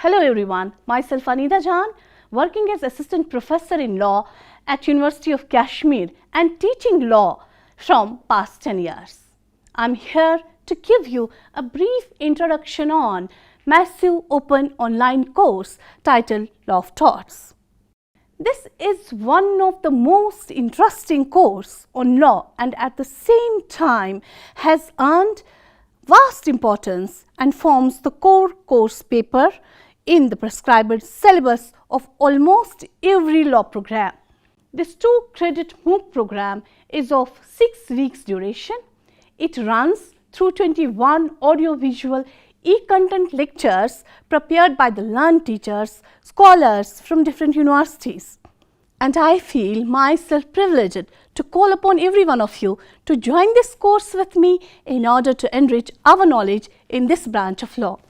Hello everyone, myself Aneeda working as Assistant Professor in Law at University of Kashmir and teaching law from past 10 years. I'm here to give you a brief introduction on massive open online course titled Law of Torts. This is one of the most interesting course on law and at the same time has earned vast importance and forms the core course paper in the prescribed syllabus of almost every law program. This 2-credit MOOC program is of 6 weeks duration. It runs through 21 audio-visual e-content lectures prepared by the learned teachers, scholars from different universities. And I feel myself privileged to call upon every one of you to join this course with me in order to enrich our knowledge in this branch of law.